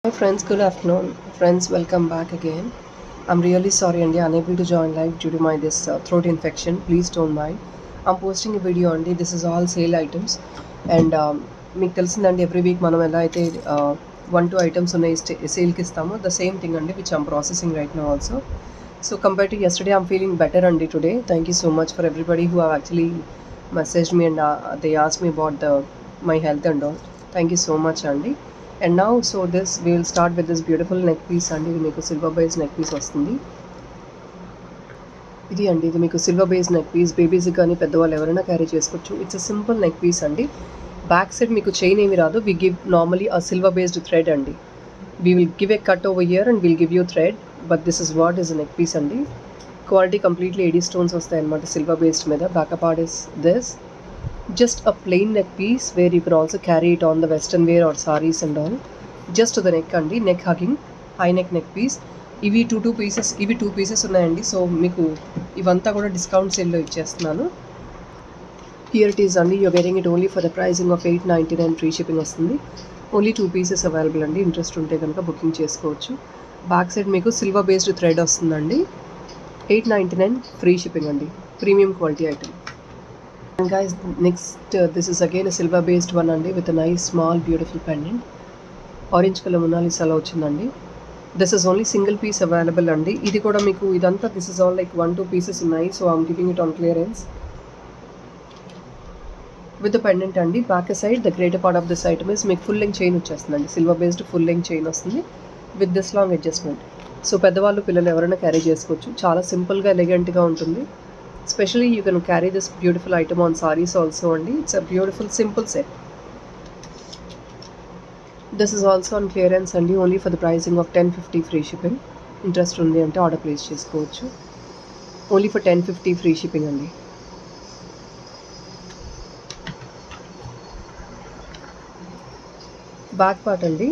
Hi friends, good afternoon. Friends, welcome back again. I'm really sorry and unable to join live due to my this throat infection. Please don't mind. I'm posting a video on this is all sale items and మీకు తెలిసిందండి every week మనం ఎలా అయితే 1-2 items ఉన్నాయి సేల్కి ఇస్తామో the same thing అండి which I'm processing right now also. So compare to yesterday I'm feeling better అండి today. Thank you so much for everybody who have actually messaged me and they asked me about my health and all. Thank you so much అండి. And now so this we will start with this beautiful neck piece అండి. ఇది మీకు silver base neck piece వస్తుంది. ఇది మీకు silver base neck piece babies కానీ పెద్దవాళ్ళు ఎవరైనా క్యారీ చేసుకోవచ్చు. It's a simple neck piece అండి. బ్యాక్ సైడ్ మీకు చైన్ ఏమి రాదు. We give normally a silver based thread అండి. We will give a cut over ear and will give you thread, but this is what is neck piece అండి. Quality completely AD stones వస్తాయి అనమాట silver based మీద. Backup part is this, just a plain neck piece where you could also carry it on the western wear or sarees and all. Just to the neck andi, neck hugging high neck piece. ఇవి two pieces ఉన్నాయండి. So మీకు ఇవంతా కూడా discount సేల్లో ఇచ్చేస్తున్నాను. Here it is అండి. You're getting it only for the pricing of 899 free shipping వస్తుంది. Only 2 pieces available అండి. ఇంట్రెస్ట్ ఉంటే కనుక బుకింగ్ చేసుకోవచ్చు. బ్యాక్ సైడ్ మీకు సిల్వర్ బేస్డ్ థ్రెడ్ వస్తుందండి. 899 ఫ్రీ షిప్పింగ్ అండి. Premium quality item. And guys, next this is again a silver based one andi with a nice small beautiful pendant. Orange color Monalisa lo ochindandi. This is only single piece available andi. Idi kuda meeku idantha this is all like 1-2 pieces unnai, so I'm giving it on clearance with the pendant andi. Back side the greater part of this item is meeku full length chain vachestundandi. Silver based full length chain vastundi with this long adjustment. So పెద్దవాళ్ళు పిల్లలు ఎవరైనా carry చేసుకోవచ్చు. చాలా సింపుల్గా ఎలిగెంట్గా ఉంటుంది. Especially you can carry this beautiful item on sarees also only. It's a beautiful simple set. This is also on clearance and only for the pricing of 1050 free shipping. Interest undi ante order place chesukochu. Only for 1050 free shipping only. Back part andi.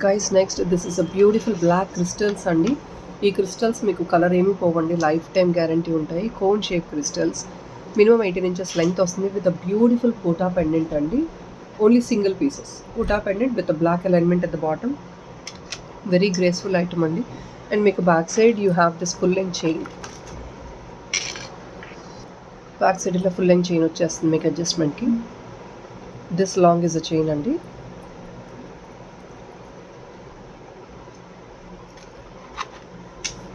Guys, next this is a beautiful black crystals అండి. ఈ crystals మీకు colour ఏమీ పోవండి, life time guarantee ఉంటాయి. Cone shape crystals, minimum 18 inches length వస్తుంది with a beautiful కోటా pendant అండి. Only single pieces కోటా pendant with black alignment at the bottom. Very graceful item అండి. అండ్ మీకు back side you have this full length chain. Back side ఇలా full length chain వచ్చేస్తుంది మీకు అడ్జస్ట్మెంట్కి. This long is a chain అండి.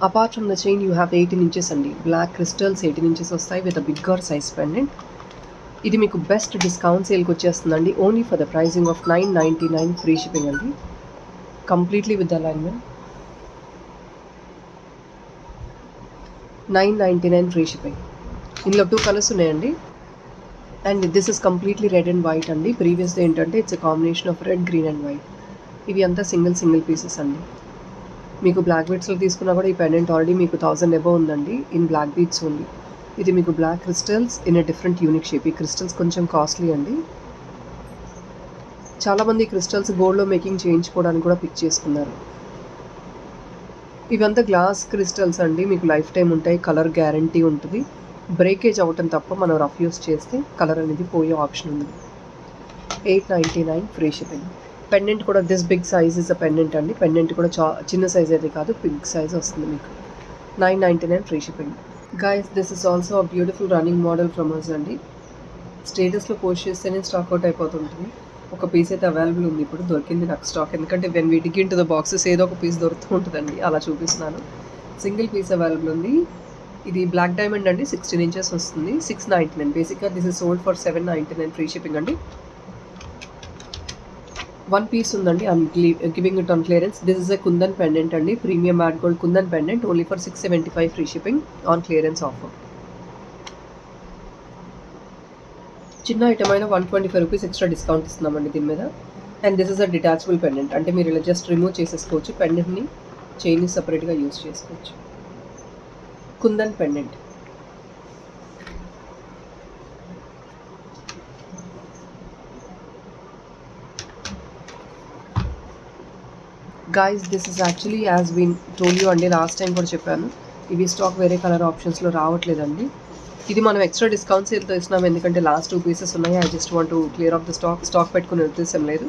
Apart from the chain you have 18 inches అండి. Black crystals 18 inches వస్తాయి with a bigger size pendant. ఇది మీకు best discount సేల్కి వచ్చేస్తుందండి. Only for the pricing of 999 free shipping అండి. Completely with alignment. 999 free shipping. ఇందులో 2 colours ఉన్నాయండి. And this is completely red and white అండి. ప్రీవియస్ది ఏంటంటే it's a combination of red, green and white. ఇవి అంతా సింగిల్ పీసెస్ అండి. మీకు బ్లాక్ బీడ్స్లో తీసుకున్నా కూడా ఈ పెండెంట్ ఆల్రెడీ మీకు 1000 అబవ్ ఉందండి ఇన్ బ్లాక్ బీడ్స్ ఓన్లీ. ఇది మీకు black crystals in a different unique shape. ఈ క్రిస్టల్స్ కొంచెం కాస్ట్లీ అండి. చాలామంది క్రిస్టల్స్ గోల్డ్లో మేకింగ్ చేయించుకోవడానికి కూడా పిక్ చేసుకున్నారు. ఇవంతా గ్లాస్ క్రిస్టల్స్ అండి. మీకు లైఫ్ టైం ఉంటాయి, కలర్ గ్యారంటీ ఉంటుంది. బ్రేకేజ్ అవ్వటం తప్ప మనం రఫ్ యూస్ చేస్తే కలర్ అనేది పోయే ఆప్షన్ ఉంది. 899 ఫ్రీ షిప్పింగ్. పెండెంట్ కూడా this big size is a pendant అండి. పెండెంట్ కూడా చిన్న సైజ్ అయితే కాదు, బిగ్ సైజ్ వస్తుంది మీకు. 999 free shipping. Guys, this is also a beautiful running model from us అండి. స్టేటస్లో పోస్ట్ చేస్తేనే స్టాక్ అవుట్ అయిపోతుంటుంది. ఒక పీస్ అయితే అవైలబుల్ ఉంది, ఇప్పుడు దొరికింది నాకు స్టాక్. ఎందుకంటే when we dig in to the boxes ఏదో ఒక పీస్ దొరుకుతూ ఉంటుందండి, అలా చూపిస్తున్నాను. సింగిల్ పీస్ అవైలబుల్ ఉంది. ఇది బ్లాక్ డైమండ్ అండి, 16 ఇంచెస్ వస్తుంది. 699. బేసిక్గా this is sold for 799 free shipping అండి. 1 piece ఉందండి. I'm giving it on clearance. This is a kundan pendant అండి. Premium matte gold kundan pendant only for 675 free shipping on clearance offer. చిన్న item అయినా 125 rupees extra discount ఇస్తున్నామండి దీని మీద. And this is a detachable pendant. అంటే మీరు ఇలా జస్ట్ రిమూవ్ చేసేసుకోవచ్చు. పెండెంట్ని చైన్ని సపరేట్గా యూస్ చేసుకోవచ్చు. Kundan pendant. Guys, this is actually as been told you అండి, లాస్ట్ టైం కూడా చెప్పాను. ఇవి స్టాక్ వేరే కలర్ ఆప్షన్స్లో రావట్లేదండి. ఇది మనం ఎక్స్ట్రా డిస్కౌంట్ సేల్తో ఇస్తున్నాం, ఎందుకంటే లాస్ట్ 2 పీసెస్ ఉన్నాయి. I just want to clear of the stock పెట్టుకునే ఉద్దేశం లేదు.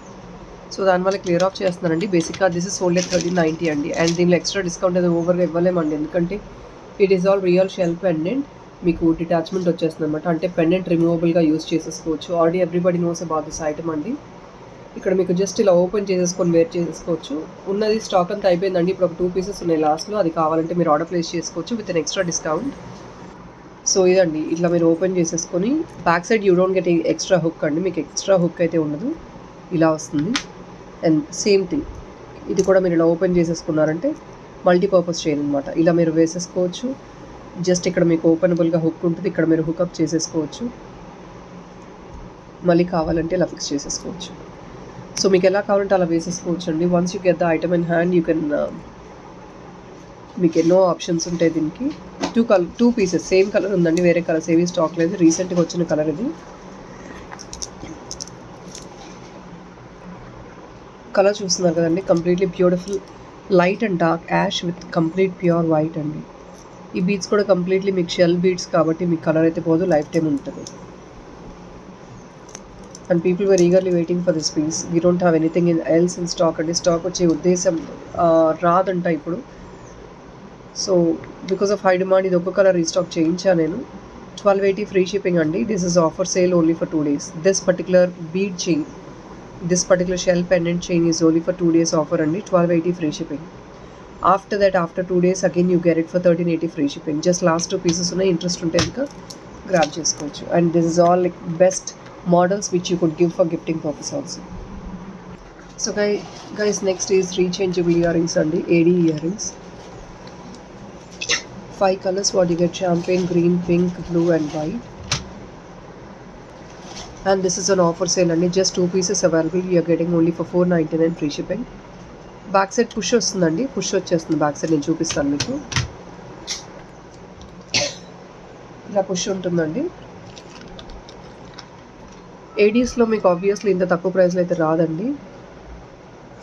సో దానివల్ల క్లియర్ ఆఫ్ చేస్తున్నానండి. బేసిక్గా దిస్ ఇస్ సోల్డ్ ఎట్ 1390 అండి. అండ్ దీనిలో ఎక్స్ట్రా డిస్కౌంట్ అది ఓవర్గా ఇవ్వలేమండి, ఎందుకంటే it is all real shell pendant. మీకు డిటాచ్మెంట్ వచ్చేస్తుంది అనమాట, అంటే పెండెంట్ రిమూవబుల్గా యూస్ చేసేసుకోవచ్చు. Already everybody knows about this item అండి. ఇక్కడ మీకు జస్ట్ ఇలా ఓపెన్ చేసేసుకొని వేర్ చేసేసుకోవచ్చు. ఉన్నది స్టాక్ అంతా అయిపోయిందండి. ఇప్పుడు ఒక 2 పీసెస్ ఉన్నాయి లాస్ట్లో, అది కావాలంటే మీరు ఆర్డర్ ప్లేస్ చేసుకోవచ్చు with an extra discount. So ఇదండి, ఇట్లా మీరు ఓపెన్ చేసేసుకొని back side you don't get extra hook అండి, మీకు ఎక్స్ట్రా హుక్ అయితే ఉండదు, ఇలా వస్తుంది. అండ్ సేమ్ థింగ్ ఇది కూడా మీరు ఇలా ఓపెన్ చేసేసుకున్నారంటే మల్టీపర్పస్ చైన్ అనమాట. ఇలా మీరు వేసేసుకోవచ్చు. జస్ట్ ఇక్కడ మీకు ఓపెనబుల్గా హుక్ ఉంటుంది, ఇక్కడ మీరు హుక్అప్ చేసేసుకోవచ్చు. మళ్ళీ కావాలంటే ఇలా ఫిక్స్ చేసేసుకోవచ్చు. సో మీకు ఎలా కావాలంటే అలా వేసేసుకోవచ్చు అండి. Once you get the item in hand you can, మీకు ఎన్నో ఆప్షన్స్ ఉంటాయి దీనికి. 2 పీసెస్ సేమ్ కలర్ ఉందండి, వేరే కలర్స్ ఏవి స్టాక్ లేదు, రీసెంట్గా వచ్చిన కలర్ ఇది. కలర్ చూస్తున్నారు కదండి, completely beautiful light and dark ash with complete pure white అండి. ఈ బీడ్స్ కూడా కంప్లీట్లీ మీకు షెల్ బీడ్స్ కాబట్టి మీకు కలర్ అయితే పోదు, లైఫ్ టైం ఉంటుంది. And people were eagerly waiting for this piece. We don't have anything else in stock అండి. స్టాక్ వచ్చే ఉద్దేశం రాదంట ఇప్పుడు. So because of high demand ఇది ఒక్క కలర్ రీస్టాక్ చేయించాను నేను. 1280 ఫ్రీ షిప్పింగ్ అండి. This is offer sale only for 2 days. This particular bead chain, this particular shell pendant chain is only for 2 days offer అండి. 1280 free shipping. After that after 2 days again you get it for 1380 free shipping. Just last 2 pieces ఉన్నాయి, interest ఉంటే ఇంకా grab చేసుకోవచ్చు. And this is all like best models which you could give for gifting purpose also. So guys next is rechangeable earrings and AD earrings. 5 colors what you get: champagne, green, pink, blue and white. And this is an offer sale and just 2 pieces available. You are getting only for 499 free shipping. Back side push వస్తుందండి, push వచ్చేస్తుంది back side. నేను చూపిస్తాను మీకు. ఇలా push ఉంటుందండి. ఏడీస్లో మీకు obviously ఇంత తక్కువ ప్రైస్లో అయితే రాదండి.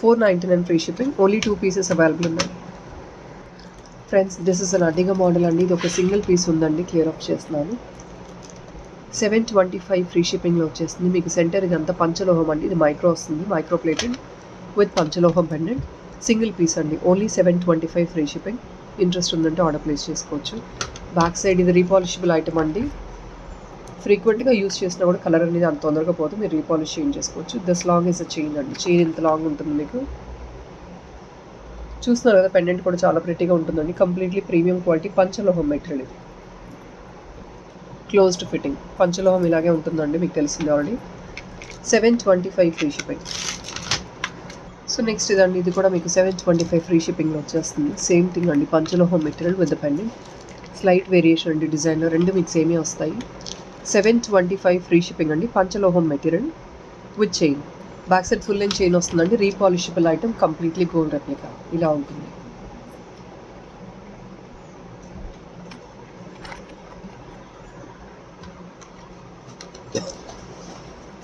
499 free shipping. Only 2 pieces available ఉన్నాయి ఫ్రెండ్స్. దిస్ ఇస్ అన్ అడ్డిగా మోడల్ అండి. ఇది ఒక సింగిల్ పీస్ ఉందండి, క్లియర్ ఆఫ్ చేస్తున్నాను. 725 ఫ్రీ షిప్పింగ్లో వచ్చేస్తుంది. మీకు సెంటర్ ఇదంతా పంచలోహం అండి, ఇది మైక్రో వస్తుంది, మైక్రో ప్లేటెడ్ విత్ పంచలోహం పెండెంట్. సింగిల్ పీస్ అండి, ఓన్లీ 725 ఫ్రీ షిప్పింగ్. ఇంట్రెస్ట్ ఉందంటే ఆర్డర్ ప్లేస్ చేసుకోవచ్చు. బ్యాక్ సైడ్ ఇది రీపాలిషబుల్ ఐటమ్ అండి. ఫ్రీక్వెంట్గా యూస్ చేసినా కూడా కలర్ అనేది అంత తొందరగా పోతే మీరు రీపాలిష్ చేంజ్ చేసుకోవచ్చు. This long is a chain అండి. చైన్ ఇంత లాంగ్ ఉంటుంది మీకు. చూస్తున్నారు కదా, పెండెంట్ కూడా చాలా ప్రెట్టీగా ఉంటుందండి. కంప్లీట్లీ ప్రీమియం క్వాలిటీ పంచలోహం మెటీరియల్ ఇది. క్లోజ్డ్ ఫిట్టింగ్ పంచలోహం ఇలాగే ఉంటుందండి, మీకు తెలిసింది already. 725 free shipping. So next ఇదండి, ఇది కూడా మీకు 725 ఫ్రీ షిప్పింగ్లో వచ్చేస్తుంది. సేమ్ థింగ్ అండి, పంచలోహం material with the pendant. Slight variation అండి డిజైన్లో, రెండు మీకు సేమే వస్తాయి. 725 ఫ్రీ షిప్పింగ్ అండి. పంచలోహం material with chain. Back side full length chain వస్తుందండి. Repolishable item, completely gold replica ఇలా ఉంటుంది.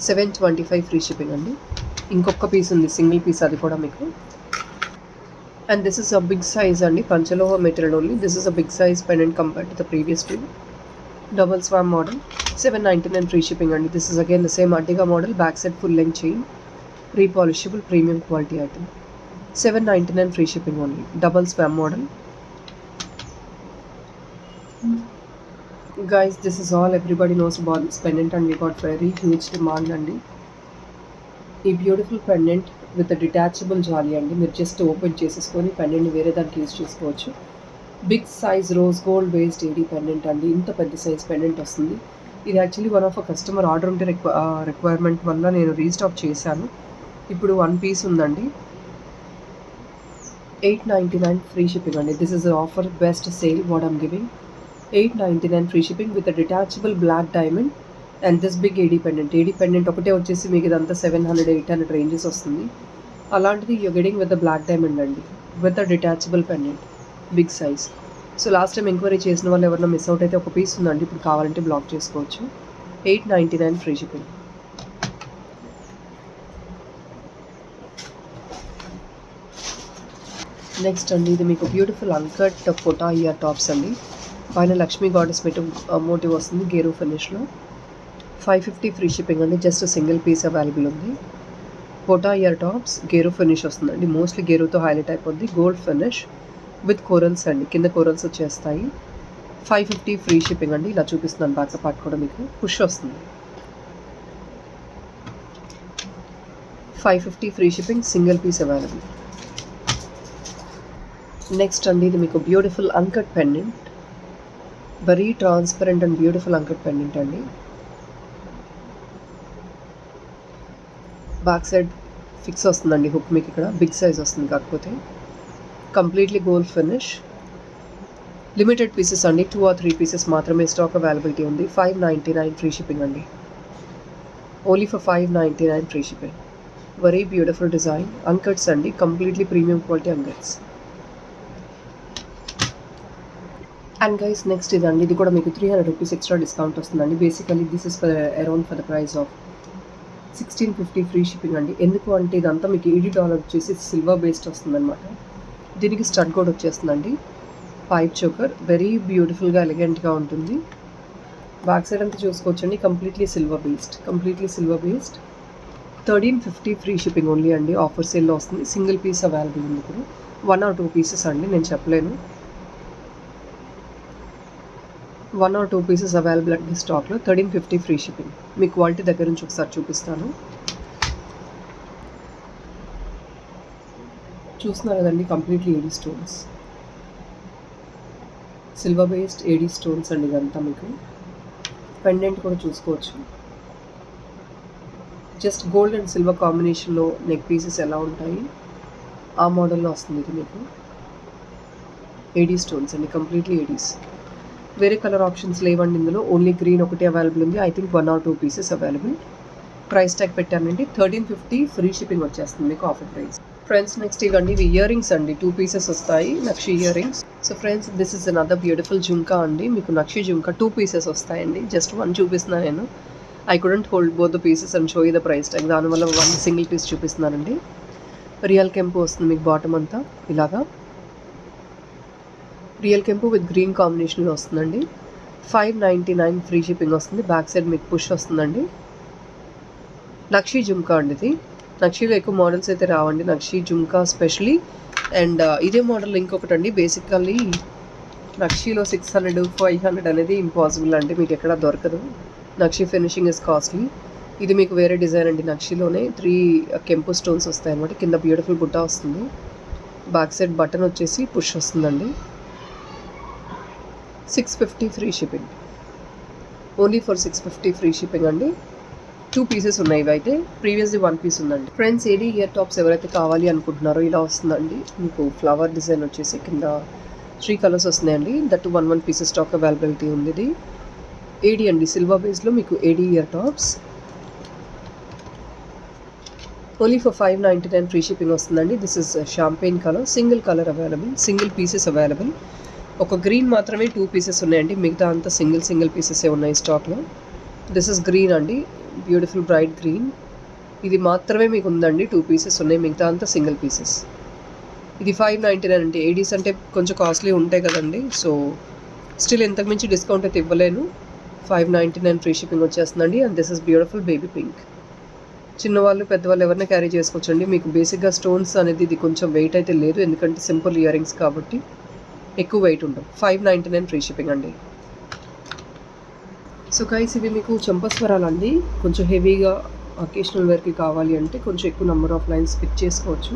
$725 ఫ్రీ షిప్పింగ్ అండి. ఇంకొక పీస్ ఉంది సింగిల్ పీస్, అది కూడా మీకు. And this is a big size అండి, పంచలోహ material only. This is a big size pendant compared to the previous two. Double swan model. 799 free shipping అండి. This is again the same అడ్డిగా model. Back side full length chain, repolishable premium quality item. 799 free shipping only. Double swan model. Guys, this is all everybody knows about this pendant and we got very huge demand అండి. ఈ beautiful pendant with detachable జాలీ అండి. మీరు just open చేసేసుకొని పెండెంట్ని వేరే దానికి use చేసుకోవచ్చు. Big size rose gold based AD pendant అండి. ఇంత పెద్ద సైజ్ పెండెంట్ వస్తుంది. ఇది actually one of a customer order ఉంటే రిక్వైర్మెంట్ వల్ల నేను రీస్టాక్ చేశాను. ఇప్పుడు 1 పీస్ ఉందండి. 899 ఫ్రీ షిప్పింగ్ అండి. This is offer best sale what I'm giving. 899 free shipping with detachable black diamond and this big AD pendant. AD pendant ఒకటే వచ్చేసి మీకు ఇదంతా 700-800 రేంజెస్ వస్తుంది. అలాంటిది you're getting with the black diamond అండి, with the detachable pendant, big size. So last time enquiry చేసిన వాళ్ళు ఎవరైనా మిస్ అవుట్ అయితే ఒక పీస్ ఉందండి, ఇప్పుడు కావాలంటే బ్లాక్ చేసుకోవచ్చు. 899 ఫ్రీ షిప్పింగ్. నెక్స్ట్ అండి ఇది మీకు బ్యూటిఫుల్ అన్కట్ ఫోటా ఇయర్ టాప్స్ అండి. పైన లక్ష్మీ గాడెస్ మెటు మోటివ్ వస్తుంది గేరు ఫినిష్లో. 550 ఫ్రీ షిప్పింగ్ అండి. జస్ట్ సింగిల్ పీస్ అవైలబుల్ ఉంది. ఫోటా ఇయర్ టాప్స్ గేరు ఫినిష్ వస్తుందండి. మోస్ట్లీ గేరుతో హైలైట్ అయిపోద్ది. గోల్డ్ ఫినిష్ విత్ కోరల్స్ అండి. కింద కోరల్స్ వచ్చేస్తాయి. 550 ఫ్రీ షిప్పింగ్ అండి. ఇలా చూపిస్తున్నాను బ్యాక్ పార్ట్ కూడా మీకు పుష్ వస్తుంది. 550 free shipping, single piece available. Next అండి ఇది మీకు beautiful uncut pendant. Very transparent and beautiful uncut pendant అండి. బ్యాక్ సైడ్ ఫిక్స్ వస్తుందండి హుక్ మీకు ఇక్కడ బిగ్ సైజ్ వస్తుంది. కాకపోతే completely gold finish. Limited pieces అండి. 2 or 3 పీసెస్ మాత్రమే స్టాక్ అవైలబిలిటీ ఉంది. 599 ఫ్రీ షిప్పింగ్ అండి. Only for 599 free shipping. Very beautiful design uncuts అండి. Completely premium quality uncuts. And guys next ఇదండి. ఇది కూడా మీకు 300 రూపీస్ ఎక్స్ట్రా డిస్కౌంట్ వస్తుందండి. Basically this is for around for the price of 1650 free shipping అండి. ఎందుకు అంటే ఇదంతా మీకు $80 వచ్చేసి సిల్వర్ బేస్డ్ వస్తుందన్నమాట. దీనికి స్టడ్ కూడా వచ్చేస్తుందండి. పైప్ చోకర్ వెరీ బ్యూటిఫుల్గా ఎలిగెంట్గా ఉంటుంది. బ్యాక్ సైడ్ అంతా చూసుకోవచ్చండి. Completely silver based. 1350 free shipping only అండి. ఆఫర్ సేల్లో వస్తుంది. సింగిల్ పీస్ అవైలబుల్ ఉంది. ఇప్పుడు 1 or 2 పీసెస్ అండి, నేను చెప్పలేను. 1 or 2 పీసెస్ అవైలబుల్ అండి స్టాక్లో. 1350 ఫ్రీ షిప్పింగ్. మీ క్వాలిటీ దగ్గర నుంచి ఒకసారి చూపిస్తాను. చూస్తున్నారు కదండి, completely AD stones, silver based AD stones అండి ఇదంతా. మీకు పెండెంట్ కూడా చూసుకోవచ్చు. జస్ట్ గోల్డ్ అండ్ సిల్వర్ కాంబినేషన్లో నెక్ పీసెస్ ఎలా ఉంటాయి ఆ మోడల్లో వస్తుంది ఇది మీకు. ఏడీ స్టోన్స్ అండి, కంప్లీట్లీ ఏడీస్. వేరే కలర్ ఆప్షన్స్ లేవండి ఇందులో. ఓన్లీ గ్రీన్ ఒకటి అవైలబుల్ ఉంది. I think 1 or 2 pieces available. Price tag పెట్టానండి. 1350 ఫ్రీ షిప్పింగ్ వచ్చేస్తుంది మీకు ఆఫర్ ప్రైస్. ఫ్రెండ్స్ నెక్స్ట్ ఇవ్వండి ఇవి ఇయర్ రింగ్స్ అండి. 2 పీసెస్ వస్తాయి నక్షి ear rings. So friends this is another beautiful jhumka అండి. మీకు నక్షి జుంకా 2 పీసెస్ వస్తాయండి. జస్ట్ 1 చూపిస్తున్నాను నేను. I couldn't hold both the pieces and show you the price tag. దానివల్ల 1 సింగిల్ పీస్ చూపిస్తున్నానండి. రియల్ కెంపు వస్తుంది మీకు బాటమ్ అంతా ఇలాగా. రియల్ కెంపు విత్ గ్రీన్ కాంబినేషన్లో వస్తుందండి. 599 ఫ్రీ షిప్పింగ్ వస్తుంది. బ్యాక్ సైడ్ మీకు పుష్ వస్తుందండి. నక్షి జుంకా అండి ఇది. నక్షిలో ఎక్కువ మోడల్స్ అయితే రావండి. నక్షి జుంకా స్పెషలీ. అండ్ ఇదే మోడల్ ఇంకొకటి అండి. బేసికల్లీ నక్షిలో 600, 500 అనేది ఇంపాసిబుల్ అండి, మీకు ఎక్కడ దొరకదు. నక్షి ఫినిషింగ్ ఇస్ కాస్ట్లీ. ఇది మీకు వేరే డిజైన్ అండి. నక్షిలోనే 3 కెంపు స్టోన్స్ వస్తాయి అన్నమాట. కింద బ్యూటిఫుల్ బుట్ట వస్తుంది. బ్యాక్ సైడ్ బటన్ వచ్చేసి పుష్ వస్తుందండి. 650 free shipping. Only for 650 free shipping అండి. 2 పీసెస్ ఉన్నాయి ఇవి అయితే. ప్రీవియస్లీ 1 పీస్ ఉందండి. ఫ్రెండ్స్ ఏడీ ఇయర్ టాప్స్ ఎవరైతే కావాలి అనుకుంటున్నారో ఇలా వస్తుందండి. మీకు ఫ్లవర్ డిజైన్ వచ్చేసి కింద 3 కలర్స్ వస్తున్నాయండి. దట్ 1 పీసెస్ స్టాక్ అవైలబిలిటీ ఉంది. ఇది ఏడీ అండి, సిల్వర్ బేస్లో మీకు AD ear tops. Only for 599 free shipping వస్తుందండి. This is champagne colour. Single colour available, single pieces available. ఒక గ్రీన్ మాత్రమే 2 పీసెస్ ఉన్నాయండి. మిగతా అంతా సింగిల్ పీసెసే ఉన్నాయి స్టాక్లో. దిస్ ఇస్ గ్రీన్ అండి, బ్యూటిఫుల్ బ్రైట్ గ్రీన్. ఇది మాత్రమే మీకు ఉందండి. 2 పీసెస్ ఉన్నాయి, మిగతా అంతా సింగిల్ పీసెస్. ఇది 599 అంటే ఏడీస్ అంటే కొంచెం కాస్ట్లీ ఉంటాయి కదండి. సో స్టిల్ ఇంతకుమించి డిస్కౌంట్ అయితే ఇవ్వలేను. 599 ఫ్రీ షిప్పింగ్ వచ్చేస్తుందండి. And this is beautiful baby pink. చిన్నవాళ్ళు పెద్దవాళ్ళు ఎవరైనా క్యారీ చేసుకోవచ్చండి. మీకు బేసిక్గా స్టోన్స్ అనేది ఇది కొంచెం వెయిట్ అయితే లేదు, ఎందుకంటే సింపుల్ ఇయర్ రింగ్స్ కాబట్టి ఎక్కువ వెయిట్ ఉండవు. 599 ఫ్రీ షిప్పింగ్ అండి. సో గైస్ ఇవి మీకు చంపస్వరాలు అండి. కొంచెం హెవీగా అకేషనల్ వేర్కి కావాలి అంటే కొంచెం ఎక్కువ నెంబర్ ఆఫ్ లైన్స్ పిక్ చేసుకోవచ్చు.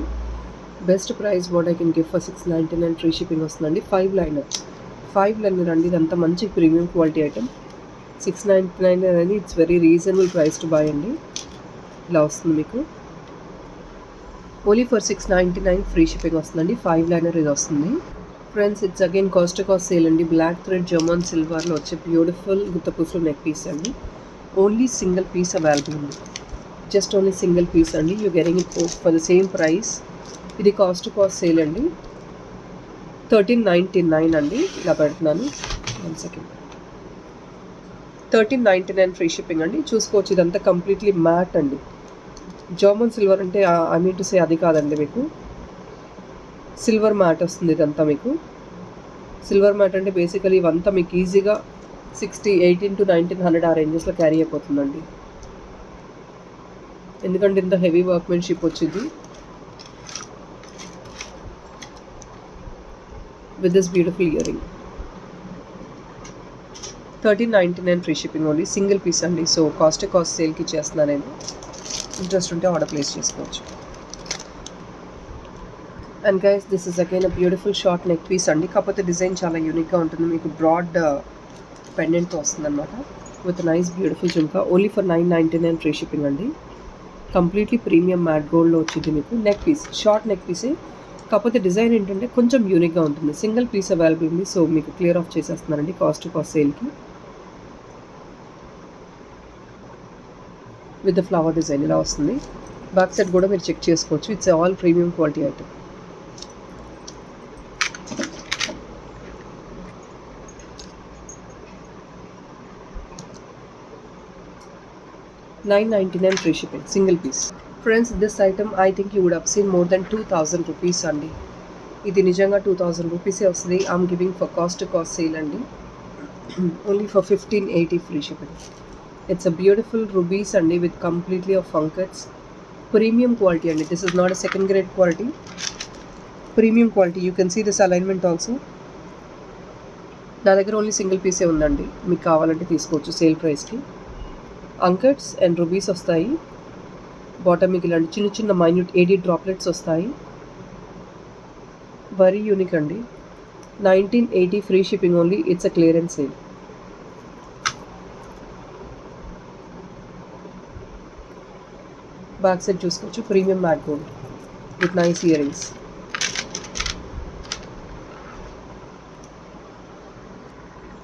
Best price what I can give for 699 free shipping వస్తుందండి. 5 లైనర్ అండి. ఇదంతా మంచి ప్రీమియం క్వాలిటీ ఐటమ్. 699 అనేది it's very reasonable price to buy అండి. ఇలా వస్తుంది మీకు. ఓన్లీ ఫర్ 699 ఫ్రీ షిప్పింగ్ వస్తుందండి. 5 లైనర్ ఇది వస్తుంది. Friends it's again cost sale అండి. బ్లాక్ థ్రెడ్ జర్మన్ సిల్వర్లో వచ్చే బ్యూటిఫుల్ గుత్తపూసలు నెక్ పీస్ అండి. ఓన్లీ సింగిల్ పీస్ అవైలబుల్ ఉంది. జస్ట్ ఓన్లీ సింగిల్ పీస్ అండి. You getting it for the same price. ఇది cost sale అండి. 1399 అండి. ఇలా పెడుతున్నాను. 1 సెకండ్. 1399 ఫ్రీ షిప్పింగ్ అండి. చూసుకోవచ్చు ఇదంతా కంప్లీట్లీ మ్యాట్ అండి. జర్మన్ సిల్వర్ అంటే ఐ మీన్ టు సే అది కాదండి. మీకు సిల్వర్ మ్యాట్ వస్తుంది ఇదంతా మీకు. సిల్వర్ మ్యాట్ అంటే బేసికలీ ఇవంతా మీకు ఈజీగా 18 to 1900 ఆ రేంజెస్లో క్యారీ అయిపోతుందండి. ఎందుకంటే ఇంత హెవీ వర్క్మెన్షిప్ వచ్చింది. With this beautiful earring. 1399 free shipping only. Single piece అండి. సో కాస్ట్ సేల్కి చేస్తున్నాను నేను. ఇంట్రెస్ట్ ఉంటే ఆర్డర్ ప్లేస్ చేసుకోవచ్చు. And guys this is again a beautiful short neck piece అండి. కాకపోతే డిజైన్ చాలా యూనిక్గా ఉంటుంది. మీకు బ్రాడ్ పెండెంట్తో వస్తుంది అనమాట. With nice beautiful jhumka. Only for 999 free shipping అండి. కంప్లీట్లీ ప్రీమియం మ్యాట్ గోల్డ్లో వచ్చింది మీకు. నెక్ పీస్ షార్ట్ నెక్ పీసే, కాకపోతే డిజైన్ ఏంటంటే కొంచెం యూనిక్గా ఉంటుంది. సింగిల్ పీస్ అవైలబుల్ ఉంది. సో మీకు క్లియర్ ఆఫ్ చేసేస్తున్నానండి కాస్ట్ సేల్కి. విత్ ద ఫ్లవర్ డిజైన్ ఇలా వస్తుంది. బ్యాక్ సైడ్ కూడా మీరు చెక్ చేసుకోవచ్చు. It's all premium quality item. $999 free shipping, single piece. Friends, this item I think you would have seen more than 2000 rupees అండి. ఇది నిజంగా 2000 రూపీసే వస్తుంది. I'm giving for cost sale అండి. Only for 1580 free shipping. It's a beautiful rubies అండి with completely of uncuts. Premium quality అండి. This is not a second grade quality. Premium quality. You can see this alignment also. నా దగ్గర only single పీసే ఉందండి. మీకు కావాలంటే తీసుకోవచ్చు sale ప్రైస్కి. అంకట్స్ అండ్ రూబీస్ వస్తాయి. బాటమ్ మీకు ఇలాంటి చిన్న చిన్న మైన్యూట్ ఏడీ డ్రాప్లెట్స్ వస్తాయి. వెరీ యూనిక్ అండి. 1980 free shipping only. It's a clearance sale. Back side చూసుకోవచ్చు. Premium matte gold with nice ear rings.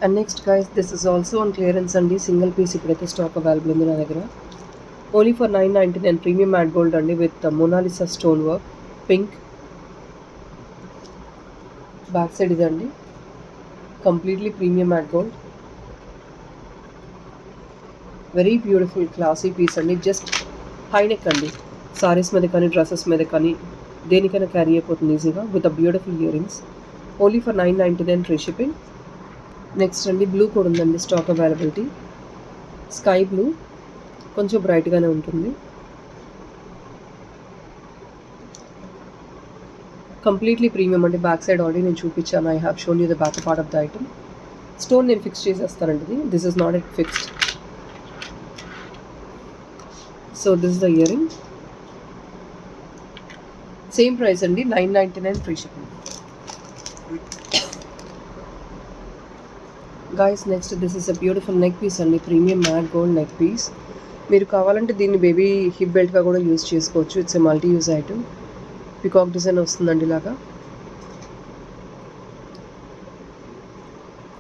And next guys this is also on clearance అండి. Single piece ఇప్పుడైతే stock available ఉంది నా దగ్గర. Only for 999 premium matte gold అండి with Mona Lisa stone work. Pink back side ఇదండి. Completely premium matte gold. Very beautiful classy piece అండి. Just high neck అండి. సారీస్ మీద కానీ డ్రెస్సెస్ మీద కానీ దేనికైనా క్యారీ అయిపోతుంది ఈజీగా with a beautiful ear rings. Only for 999 free shipping. Next అండి బ్లూ కూడా ఉందండి స్టాక్ అవైలబిలిటీ. స్కై బ్లూ కొంచెం బ్రైట్గానే ఉంటుంది. కంప్లీట్లీ ప్రీమియం అండి. బ్యాక్ సైడ్ ఆల్రెడీ నేను చూపించాను. I have shown you the back part of the item. Stone నేను ఫిక్స్ చేసేస్తానండి. This is not at fixed. So this is the ear ring. Same price అండి. 999 free shipping. Guys next this is a beautiful neck piece అండి. Premium matte gold neck piece. మీరు కావాలంటే దీన్ని baby hip బెల్ట్గా కూడా use చేసుకోవచ్చు. It's a multi use item. Peacock design వస్తుందండి ఇలాగా.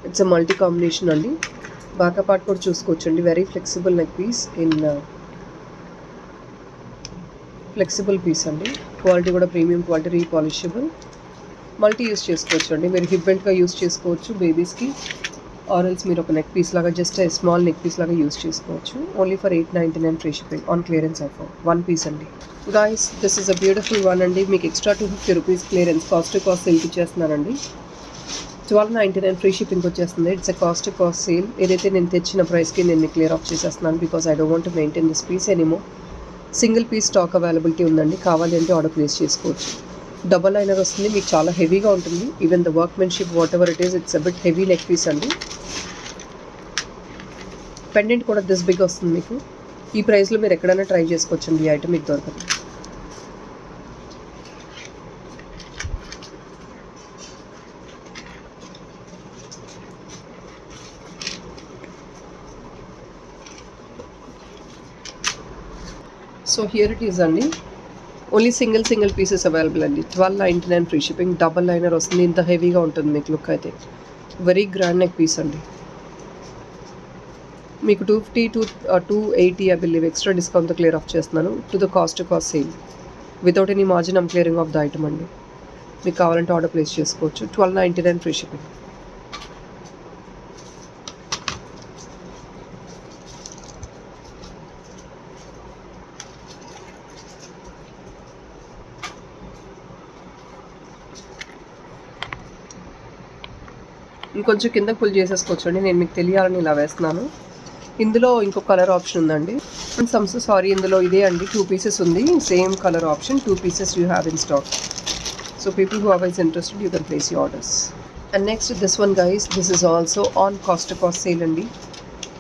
ఇట్స్ ఎ మల్టీ కాంబినేషన్ అండి. బ్యాక్ పార్ట్ కూడా చూసుకోవచ్చు అండి. Very flexible neck piece in flexible piece అండి. క్వాలిటీ కూడా premium quality, repolishable. Multi use చేసుకోవచ్చు అండి. మీరు హిప్ బెల్ట్గా యూజ్ చేసుకోవచ్చు బేబీస్కి. ఆర్ఎల్స్ మీరు ఒక నెక్ పీస్ లాగా జస్ట్ స్మాల్ నెక్ పీస్ లాగా యూజ్ చేసుకోవచ్చు. Only for 899 free shipping on clearance offer. One piece అండి. Guys this is a beautiful one అండి. మీకు ఎక్స్ట్రా 250 రూపీస్ క్లియరెన్స్ కాస్ట్ సేల్కి ఇచ్చేస్తున్నానండి. 1299 ఫ్రీ షిప్పింగ్ వచ్చేస్తుంది. It's a cost sale. ఏదైతే నేను తెచ్చిన ప్రైస్కి నేను క్లియర్ ఆఫ్ చేసేస్తున్నాను because I don't want to maintain this piece anymore. Single piece stock availability ఉందండి. కావాలి అంటే ఆర్డర్ ప్లేస్ చేసుకోవచ్చు. డబల్ లైనర్ వస్తుంది. మీకు చాలా హెవీగా ఉంటుంది. Even the workmanship whatever it is it's a bit heavy neck piece అండి. పెండెంట్ కూడా దిస్ బిగ్ వస్తుంది మీకు. ఈ ప్రైస్లో మీరు ఎక్కడైనా ట్రై చేసుకోవచ్చండి. ఈ ఐటమ్ మీకు దొరకదు. సో హియర్ ఇట్ ఈస్ అండి. ఓన్లీ సింగిల్ పీసెస్ అవైలబుల్ అండి. 1299 ఫ్రీ షిప్పింగ్. డబల్ లైనర్ వస్తుంది. ఇంత హెవీగా ఉంటుంది మీకు లుక్ అయితే. వెరీ గ్రాండ్ నెక్ పీస్ అండి. మీకు 250 to 280 ఐ బిలీవ్ ఎక్స్ట్రా డిస్కౌంట్తో క్లియర్ ఆఫ్ చేస్తున్నాను. To the cost sale without any margin I'm clearing off the item అండి. మీకు కావాలంటే ఆర్డర్ ప్లేస్ చేసుకోవచ్చు. 1299 ఫ్రీ షిప్పింగ్. ఇంకొంచెం కిందకి పుల్ చేసేసుకోవచ్చండి. నేను మీకు తెలియాలని ఇలా వేస్తున్నాను. ఇందులో ఇంకో కలర్ ఆప్షన్ ఉందండి. సారీ, ఇందులో ఇదే అండి 2 pieces ఉంది. Same colour option 2 pieces you have in stock. So people who are interested you can place your orders. And next this one guys, this is also on cost sale అండి.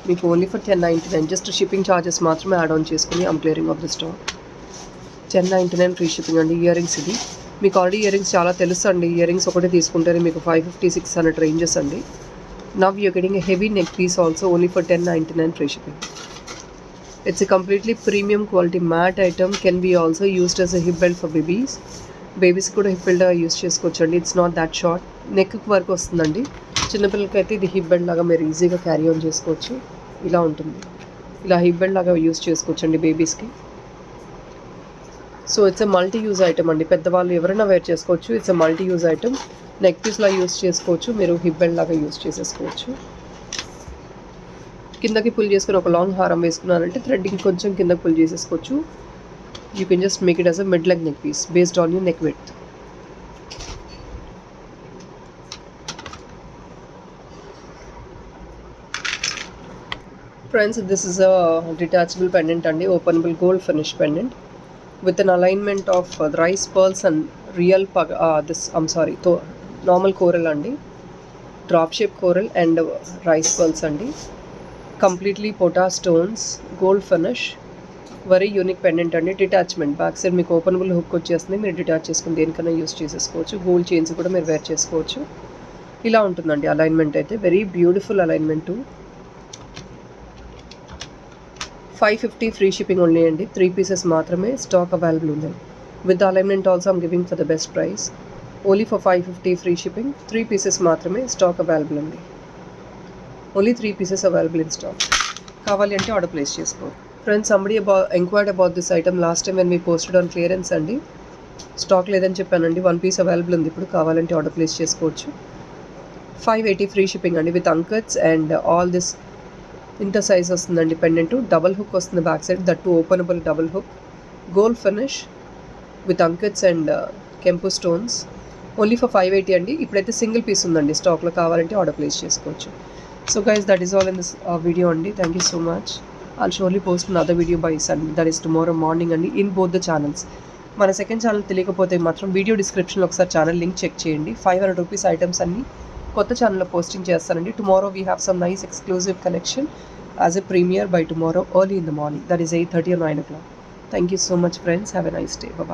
మీకు only for 1099. Just shipping charges మాత్రమే add on చేసుకుని I'm clearing off the stock. 1099 free shipping అండి. Earrings ఇది మీకు already ear rings చాలా తెలుసు అండి. ఇయర్ రింగ్స్ ఒకటి తీసుకుంటేనే మీకు 550-600 రేంజెస్ అండి. Now you're getting a heavy neck piece also only for 1099 free shipping. It's a completely premium quality matte item. Can be also used as a hip belt for babies. Babies కూడా hip బెల్ట్గా use చేసుకోవచ్చు అండి. It's not that short, neck వరకు వస్తుందండి. చిన్నపిల్లలకి అయితే ఇది hip belt లాగా మీరు ఈజీగా క్యారీ ఆన్ చేసుకోవచ్చు. ఇలా ఉంటుంది. ఇలా హిప్ బెల్ట్ లాగా యూస్ చేసుకోవచ్చు అండి బేబీస్కి. So it's a multi use item అండి. పెద్దవాళ్ళు ఎవరైనా వేర్ చేసుకోవచ్చు. It's a multi use item. Neck పీస్లా యూస్ చేసుకోవచ్చు, మీరు హిప్ బెల్ట్ లాగా యూస్ చేసేసుకోవచ్చు. కిందకి పుల్ చేసుకుని ఒక లాంగ్ హారం వేసుకున్నారంటే థ్రెడ్డింగ్ కొంచెం కిందకి పుల్ చేసేసుకోవచ్చు. You can just make it as a mid leg neck piece based on your neck width. Friends, this is a detachable pendant అండి. Openable gold finish pendant with an alignment of rice pearls and real normal coral andi, drop shape coral and rice pearls andi, completely potash stones, gold finish, very unique pendant andi. Detachment back side meeku openable hook వచ్చేస్తుంది. మీరు detach చేసుకుని దేనికైనా use చేసేసుకోవచ్చు. Gold chains కూడా మీరు wear చేసుకోవచ్చు. ఇలా ఉంటుందండి అలైన్మెంట్ అయితే. Very beautiful alignment. 550 free shipping only అండి. 3 pieces మాత్రమే స్టాక్ అవైలబుల్ ఉంది. With alignment also I'm giving for the best price. Only for 550 free shipping. 3 pieces మాత్రమే స్టాక్ అవైలబుల్ ఉంది. Only 3 pieces available in stock. కావాలి అంటే order place చేసుకో. Friends, somebody enquired about this item last time when we posted on clearance అండి. Stock లేదని చెప్పానండి. 1 piece available ఉంది ఇప్పుడు. కావాలంటే ఆర్డర్ ప్లేస్ చేసుకోవచ్చు. 580 ఫ్రీ షిప్పింగ్ అండి. With uncuts and all this. ఇంత సైజ్ వస్తుందండి పెండెంట్. డబల్ హుక్ వస్తుంది back side, that two openable double hook. Gold finish with uncuts and కెంపు స్టోన్స్. ఓన్లీ ఫర్ 580 అండి. ఇప్పుడైతే సింగిల్ పీస్ ఉందండి స్టాక్లో. కావాలంటే ఆర్డర్ ప్లేస్ చేసుకోవచ్చు. So guys, that is all in this video అండి. Thank you so much. I'll surely post another video by Sunday, that is tomorrow morning అండి, in both the channels. మన second channel తెలియకపోతే మాత్రం video డిస్క్రిప్షన్లో ఒకసారి channel link check చేయండి. 500 rupees items అన్ని కొత్త ఛానల్లో పోస్టింగ్ చేస్తానండి. Tomorrow we have some nice exclusive collection as a premiere by tomorrow early in the morning, that is 8:30 or 9 o'clock. Thank you so much friends, have a nice day, bye bye.